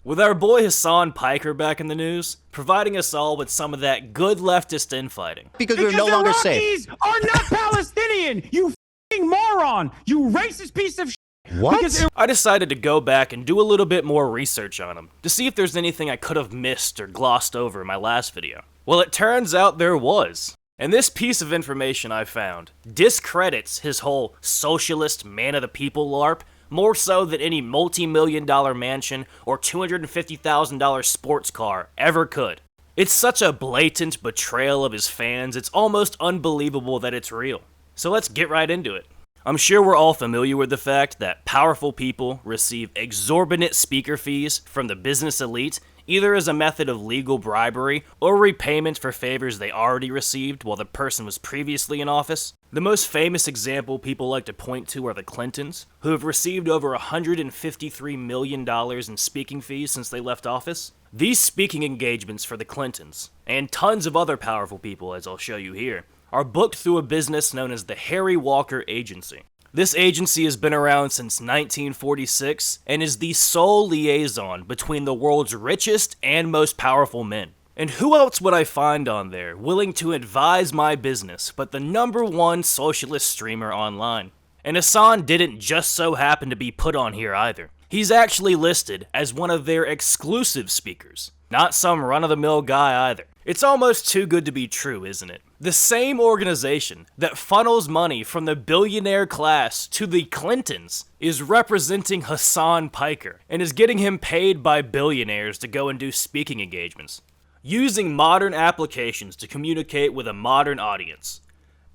With our boy Hasan Piker back in the news, providing us all with some of that good leftist infighting. Because we're no longer Iraqis safe. are not Palestinian, you f***ing moron! You racist piece of shit! What? I decided to go back and do a little bit more research on him, to see if there's anything I could have missed or glossed over in my last video. Well, it turns out there was. And this piece of information I found discredits his whole socialist man-of-the-people LARP more so than any multi-million-dollar mansion or $250,000 sports car ever could. It's such a blatant betrayal of his fans, it's almost unbelievable that it's real. So let's get right into it. I'm sure we're all familiar with the fact that powerful people receive exorbitant speaker fees from the business elite, either as a method of legal bribery or repayment for favors they already received while the person was previously in office. The most famous example people like to point to are the Clintons, who have received over $153 million in speaking fees since they left office. These speaking engagements for the Clintons, and tons of other powerful people as I'll show you here, are booked through a business known as the Harry Walker Agency. This agency has been around since 1946 and is the sole liaison between the world's richest and most powerful men. And who else would I find on there willing to advise my business but the #1 socialist streamer online? And Hasan didn't just so happen to be put on here either. He's actually listed as one of their exclusive speakers, not some run-of-the-mill guy either. It's almost too good to be true, isn't it? The same organization that funnels money from the billionaire class to the Clintons is representing Hasan Piker and is getting him paid by billionaires to go and do speaking engagements, using modern applications to communicate with a modern audience.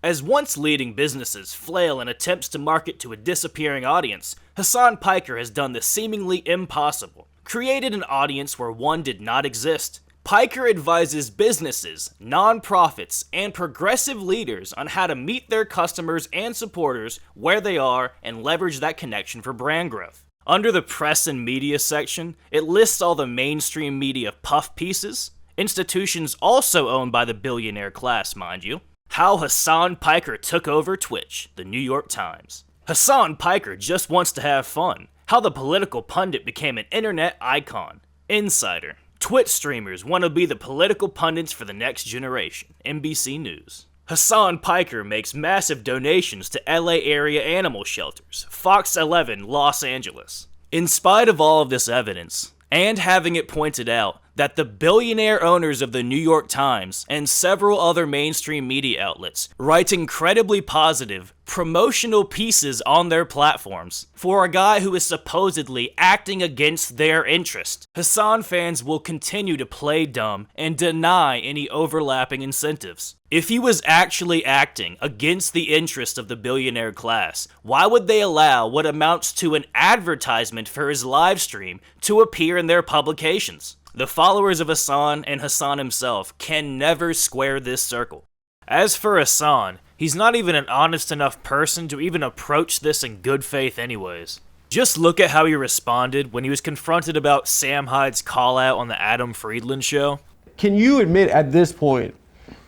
As once leading businesses flail in attempts to market to a disappearing audience, Hasan Piker has done the seemingly impossible, created an audience where one did not exist. Piker advises businesses, nonprofits, and progressive leaders on how to meet their customers and supporters where they are and leverage that connection for brand growth. Under the press and media section, it lists all the mainstream media puff pieces, institutions also owned by the billionaire class, mind you. How Hasan Piker took over Twitch, the New York Times. Hasan Piker just wants to have fun. How the political pundit became an internet icon. Insider. Twitch streamers want to be the political pundits for the next generation. NBC News. Hasan Piker makes massive donations to LA area animal shelters. Fox 11, Los Angeles. In spite of all of this evidence, and having it pointed out that the billionaire owners of the New York Times and several other mainstream media outlets write incredibly positive, promotional pieces on their platforms for a guy who is supposedly acting against their interest, Hasan fans will continue to play dumb and deny any overlapping incentives. If he was actually acting against the interest of the billionaire class, why would they allow what amounts to an advertisement for his live stream to appear in their publications? The followers of Hasan and Hasan himself can never square this circle. As for Hasan, he's not even an honest enough person to even approach this in good faith anyways. Just look at how he responded when he was confronted about Sam Hyde's call-out on the Adam Friedland show. Can you admit at this point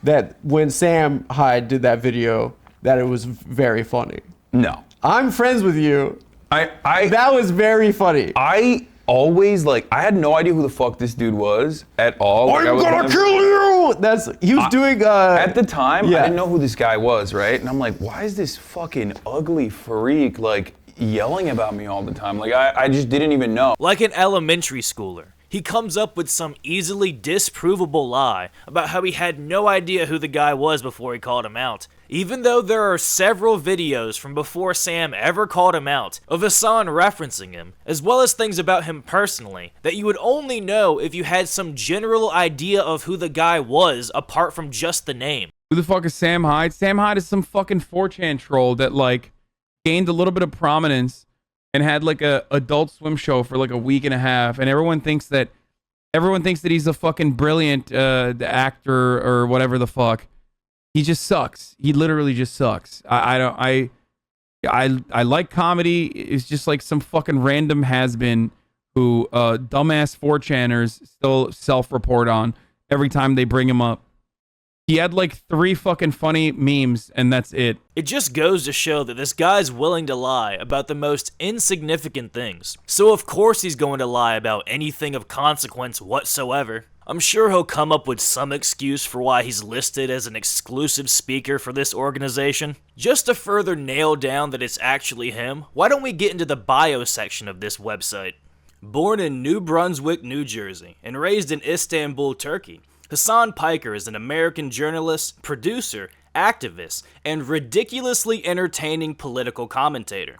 that when Sam Hyde did that video, that it was very funny? No. I'm friends with you. That was very funny. I always, I had no idea who the fuck this dude was at all. I'm gonna kill you! He was doing, At the time, yeah. I didn't know who this guy was, right? And I'm like, why is this fucking ugly freak, yelling about me all the time? I just didn't even know. Like an elementary schooler, he comes up with some easily disprovable lie about how he had no idea who the guy was before he called him out. Even though there are several videos from before Sam ever called him out of Hasan referencing him, as well as things about him personally, that you would only know if you had some general idea of who the guy was apart from just the name. Who the fuck is Sam Hyde? Sam Hyde is some fucking 4chan troll that gained a little bit of prominence and had a Adult Swim show for a week and a half, and everyone thinks that he's a fucking brilliant actor or whatever the fuck. He just sucks. He literally just sucks. I like comedy. It's just some fucking random has-been who dumbass 4chaners still self-report on every time they bring him up. He had like 3 fucking funny memes, and that's it. It just goes to show that this guy's willing to lie about the most insignificant things. So of course he's going to lie about anything of consequence whatsoever. I'm sure he'll come up with some excuse for why he's listed as an exclusive speaker for this organization. Just to further nail down that it's actually him, why don't we get into the bio section of this website? Born in New Brunswick, New Jersey, and raised in Istanbul, Turkey, Hasan Piker is an American journalist, producer, activist, and ridiculously entertaining political commentator.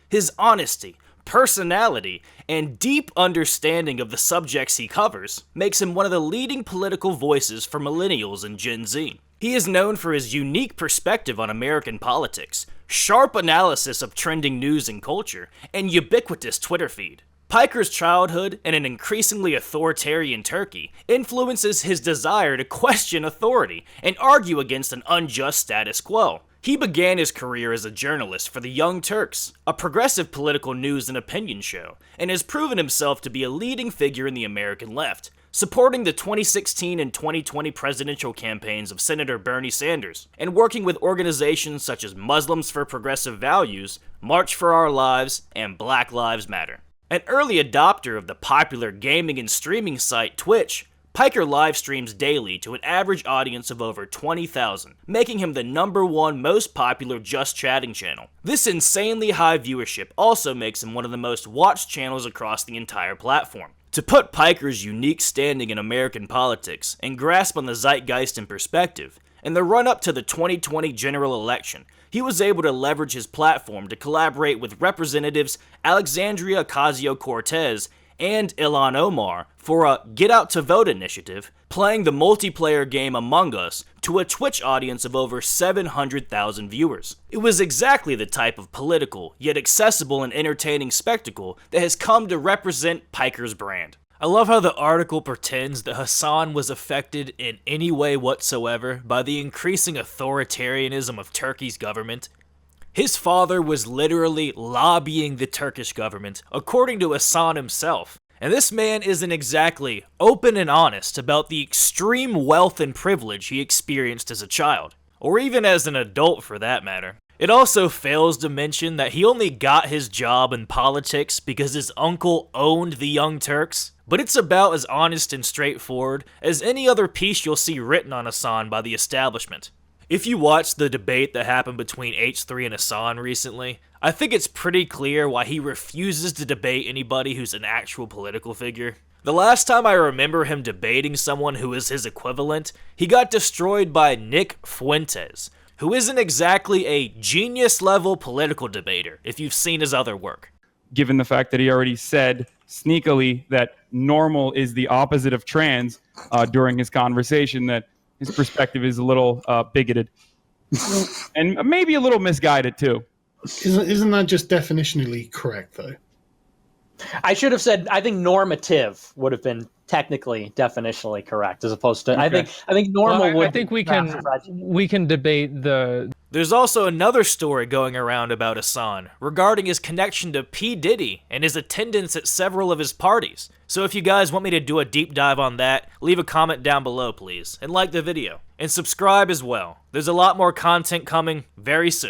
His honesty, personality, and deep understanding of the subjects he covers makes him one of the leading political voices for millennials and Gen Z. He is known for his unique perspective on American politics, sharp analysis of trending news and culture, and ubiquitous Twitter feed. Piker's childhood in an increasingly authoritarian Turkey influences his desire to question authority and argue against an unjust status quo. He began his career as a journalist for the Young Turks, a progressive political news and opinion show, and has proven himself to be a leading figure in the American left, supporting the 2016 and 2020 presidential campaigns of Senator Bernie Sanders, and working with organizations such as Muslims for Progressive Values, March for Our Lives, and Black Lives Matter. An early adopter of the popular gaming and streaming site Twitch, Piker live streams daily to an average audience of over 20,000, making him the #1 most popular just chatting channel. This insanely high viewership also makes him one of the most watched channels across the entire platform. To put Piker's unique standing in American politics and grasp on the zeitgeist in perspective, in the run-up to the 2020 general election, he was able to leverage his platform to collaborate with Representatives Alexandria Ocasio-Cortez and Ilhan Omar for a Get Out to Vote initiative, playing the multiplayer game Among Us to a Twitch audience of over 700,000 viewers. It was exactly the type of political, yet accessible and entertaining spectacle that has come to represent Piker's brand. I love how the article pretends that Hasan was affected in any way whatsoever by the increasing authoritarianism of Turkey's government. His father was literally lobbying the Turkish government, according to Hasan himself. And this man isn't exactly open and honest about the extreme wealth and privilege he experienced as a child, or even as an adult for that matter. It also fails to mention that he only got his job in politics because his uncle owned the Young Turks, but it's about as honest and straightforward as any other piece you'll see written on Hasan by the establishment. If you watched the debate that happened between H3 and Hasan recently, I think it's pretty clear why he refuses to debate anybody who's an actual political figure. The last time I remember him debating someone who is his equivalent, he got destroyed by Nick Fuentes, who isn't exactly a genius-level political debater, if you've seen his other work. Given the fact that he already said sneakily that normal is the opposite of trans during his conversation, that his perspective is a little bigoted and maybe a little misguided too. Isn't that just definitionally correct though? I should have said, I think normative would have been technically definitionally correct, as opposed to, Okay. I think normal would. I think we can debate the. There's also another story going around about Hasan regarding his connection to P. Diddy and his attendance at several of his parties. So if you guys want me to do a deep dive on that, leave a comment down below please, and like the video. And subscribe as well. There's a lot more content coming very soon.